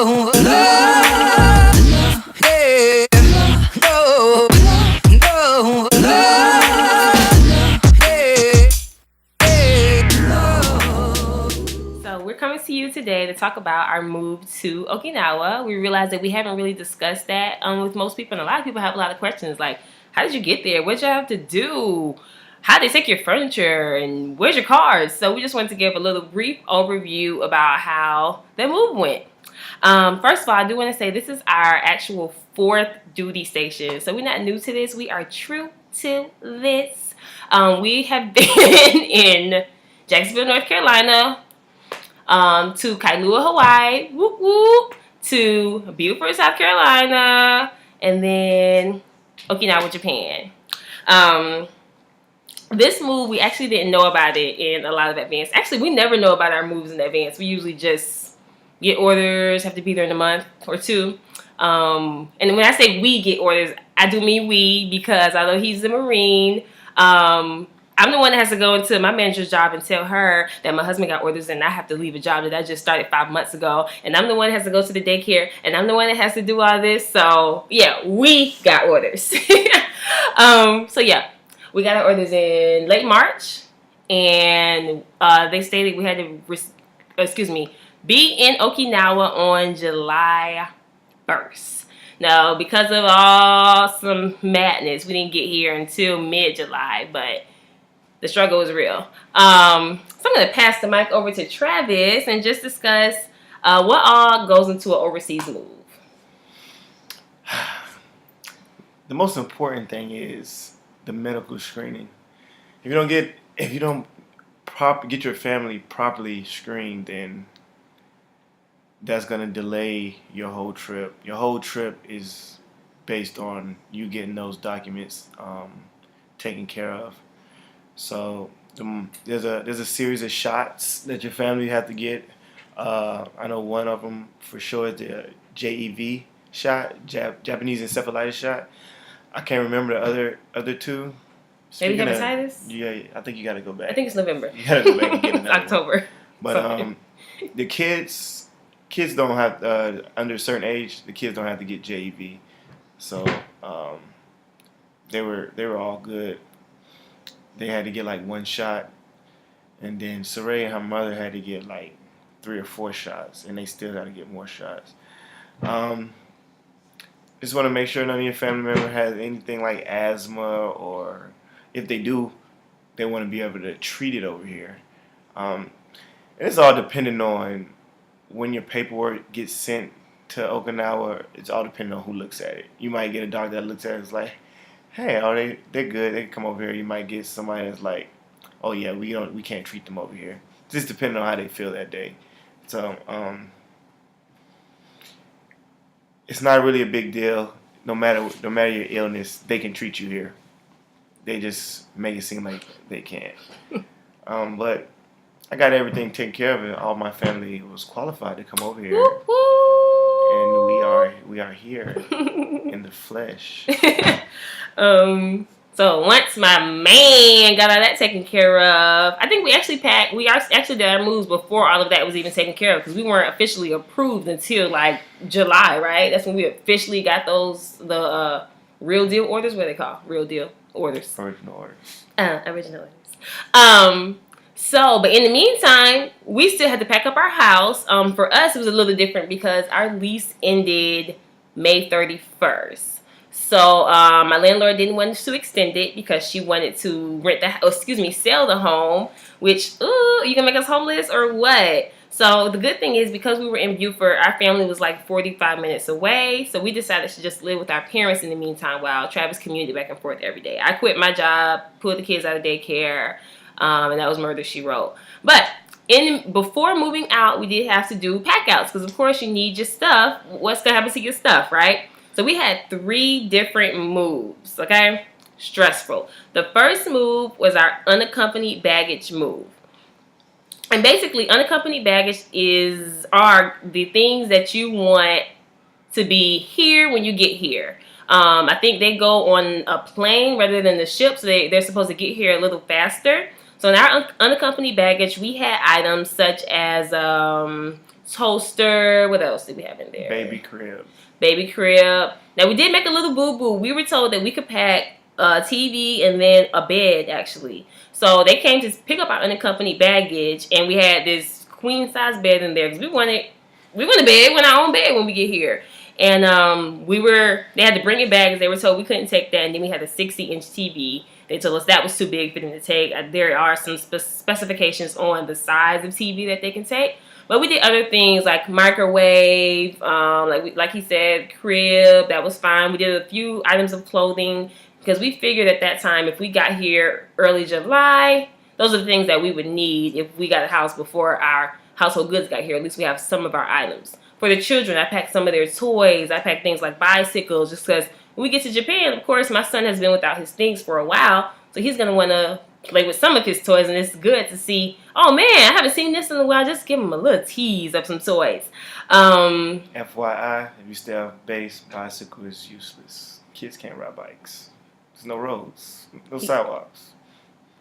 We're coming to you today to talk about our move to Okinawa. We realized that we haven't really discussed that with most people, and a lot of people have a lot of questions like, how did you get there? What did you have to do? How did they take your furniture? And where's your cars? So we just wanted to give a little brief overview about how the move went. First of all, I do want to say this is our actual 4th duty station. So we're not new to this. We are true to this. We have been in Jacksonville, North Carolina, to Kailua, Hawaii, whoop whoop, to Beaufort, South Carolina, and then Okinawa, Japan. This move, we actually didn't know about it in a lot of advance. Actually, we never know about our moves in advance. We usually just get orders, have to be there in a month or two. And when I say we get orders, I do mean we, because although he's a Marine, I'm the one that has to go into my manager's job and tell her that my husband got orders and I have to leave a job that I just started 5 months ago. And I'm the one that has to go to the daycare and I'm the one that has to do all this. So yeah, we got orders. So yeah, we got our orders in late March, and they stated we had to, be in Okinawa on July 1st. Now, because of some madness, we didn't get here until mid-July, but the struggle was real. So I'm going to pass the mic over to Travis and just discuss what all goes into an overseas move. The most important thing is the medical screening. If you don't get your family properly screened, then that's going to delay your whole trip. Your whole trip is based on you getting those documents taken care of. So there's a series of shots that your family have to get. I know one of them for sure is the JEV shot, Japanese encephalitis shot. I can't remember the other two. Maybe hepatitis? Yeah, I think you got to go back. I think it's November. You got to go back and get another It's October. One. But the kids don't have under a certain age. The kids don't have to get JEV, so they were all good. They had to get like 1 shot, and then Cyre and her mother had to get like 3 or 4 shots, and they still got to get more shots. Just want to make sure none of your family member has anything like asthma, or if they do, they want to be able to treat it over here. And it's all dependent on when your paperwork gets sent to Okinawa. It's all dependent on who looks at it. You might get a doctor that looks at it and is like, hey, they're good. They can come over here. You might get somebody that's like, oh yeah, we can't treat them over here. Just depending on how they feel that day. So it's not really a big deal. No matter your illness, they can treat you here. They just make it seem like they can't. But I got everything taken care of, and all my family was qualified to come over here. Woo-hoo! And we are here in the flesh. So once my man got all that taken care of, I think we actually did our moves before all of that was even taken care of, because we weren't officially approved until like July, right? That's when we officially got the real deal orders. What are they called? Real deal orders. Original orders. Original orders. But in the meantime, we still had to pack up our house. For us, it was a little different because our lease ended May 31st. So my landlord didn't want us to extend it because she wanted to sell the home, which, you gonna make us homeless or what? So the good thing is, because we were in Beaufort, our family was like 45 minutes away. So we decided to just live with our parents in the meantime while Travis commuted back and forth every day. I quit my job, pulled the kids out of daycare, and that was murder, she wrote. But before moving out, we did have to do pack outs because, of course, you need your stuff. What's gonna happen to your stuff, right? So we had 3 different moves, okay? Stressful. The first move was our unaccompanied baggage move. And basically, unaccompanied baggage are the things that you want to be here when you get here. I think they go on a plane rather than the ship, so they're supposed to get here a little faster. So in our unaccompanied baggage, we had items such as toaster. What else did we have in there? Baby crib. Baby crib. Now we did make a little boo-boo. We were told that we could pack a TV and then a bed, actually. So they came to pick up our unaccompanied baggage, and we had this queen size bed in there because we wanted bed, we want our own bed when we get here. And they had to bring it back because they were told we couldn't take that. And then we had a 60-inch TV. They told us that was too big for them to take. There are some specifications on the size of TV that they can take. But we did other things like microwave, like he said, crib. That was fine. We did a few items of clothing because we figured at that time if we got here early July, those are the things that we would need if we got a house before our household goods got here. At least we have some of our items. For the children, I packed some of their toys. I packed things like bicycles just because when we get to Japan, of course, my son has been without his things for a while. So he's going to want to play with some of his toys. And it's good to see, oh, man, I haven't seen this in a while. Just give him a little tease of some toys. FYI, if you stay off base, bicycle is useless. Kids can't ride bikes. There's no roads, no sidewalks.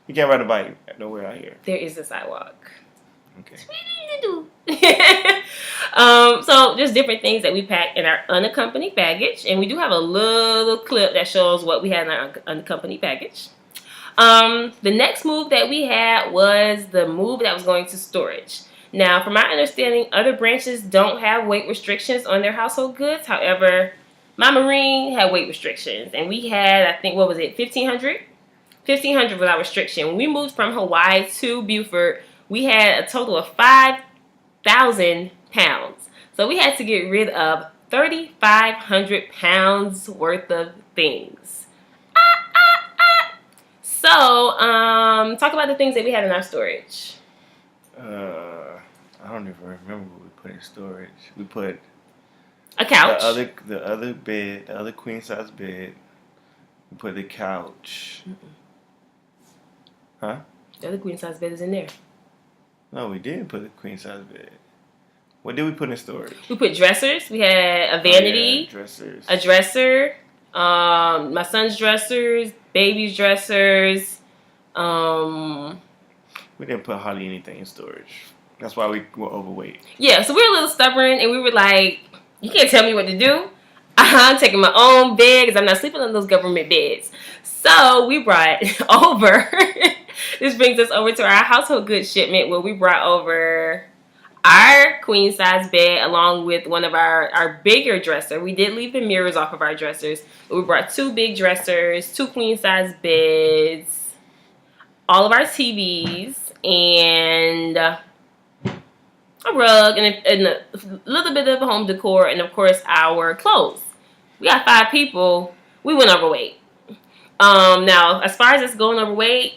You can't ride a bike nowhere out here. There is a sidewalk. Okay. So just different things that we pack in our unaccompanied baggage, and we do have a little clip that shows what we had in our unaccompanied baggage. The next move that we had was the move that was going to storage. Now, from my understanding, other branches don't have weight restrictions on their household goods. However, my Marine had weight restrictions, and we had, I think, what was it, 1,500? 1,500 was our restriction. When we moved from Hawaii to Beaufort, we had a total of 5,000 pounds. So we had to get rid of 3,500 pounds worth of things. So, talk about the things that we had in our storage. I don't even remember what we put in storage. We put a couch. The other bed, the other queen size bed. We put the couch. Huh? The other queen size bed is in there. No, we didn't put the queen size bed. What did we put in storage? We put dressers. We had a vanity, dressers, a dresser, my son's dressers, baby's dressers. We didn't put hardly anything in storage. That's why we were overweight. Yeah, so we were a little stubborn, and we were like, you can't tell me what to do. I'm taking my own bed because I'm not sleeping on those government beds. So we brought over, this brings us over to our household goods shipment where we brought over our queen size bed along with one of our bigger dresser. We did leave the mirrors off of our dressers, but we brought 2 big dressers, 2 queen size beds, all of our TVs, and a rug, and a little bit of home decor, and of course our clothes. We got 5 people. We went overweight. Now, as far as us going overweight,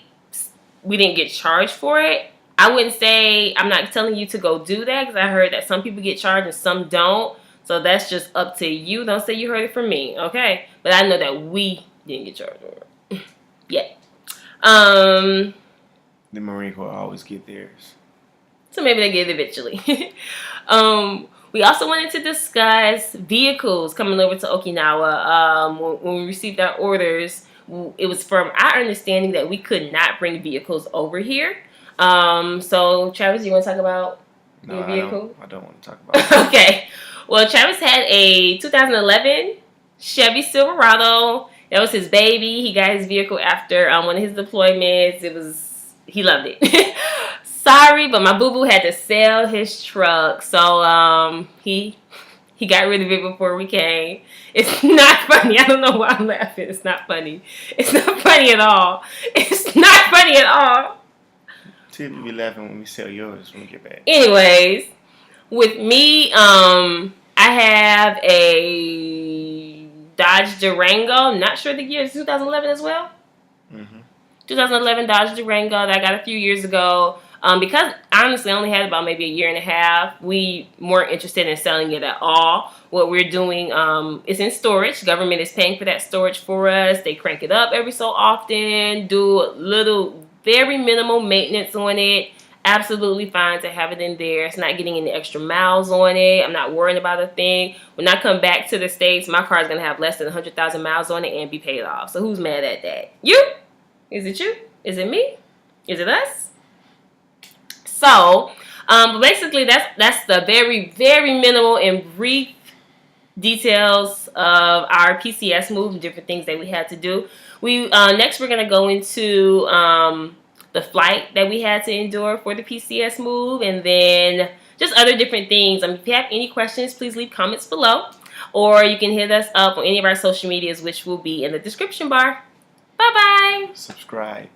we didn't get charged for it. I wouldn't say, I'm not telling you to go do that because I heard that some people get charged and some don't. So that's just up to you. Don't say you heard it from me, okay? But I know that we didn't get charged for it. Yet. The Marine Corps always get theirs. So maybe they get it eventually. We also wanted to discuss vehicles coming over to Okinawa. When we received our orders, it was from our understanding that we could not bring vehicles over here. So Travis, you want to talk about your vehicle? I don't want to talk about it. Okay. Well, Travis had a 2011 Chevy Silverado. That was his baby. He got his vehicle after one of his deployments. He loved it. Sorry, but my boo-boo had to sell his truck. So he got rid of it before we came. It's not funny. I don't know why I'm laughing. It's not funny. It's not funny at all. It's not funny at all. You'll be laughing when we sell yours when we get back. Anyways, with me, I have a Dodge Durango. Not sure the year. It's 2011 as well. 2011 Dodge Durango that I got a few years ago. Because honestly I only had about maybe a year and a half, we weren't interested in selling it at all. What we're doing is in storage. Government is paying for that storage for us. They crank it up every so often, do a little, very minimal maintenance on it. Absolutely fine to have it in there. It's not getting any extra miles on it. I'm not worrying about a thing. When I come back to the States, my car is going to have less than 100,000 miles on it and be paid off. So who's mad at that? You? Is it you? Is it me? Is it us? So, basically, that's the very, very minimal and brief details of our PCS move and different things that we had to do. We next we're gonna go into the flight that we had to endure for the PCS move, and then just other different things. If you have any questions, please leave comments below, or you can hit us up on any of our social medias, which will be in the description bar. Bye bye. Subscribe.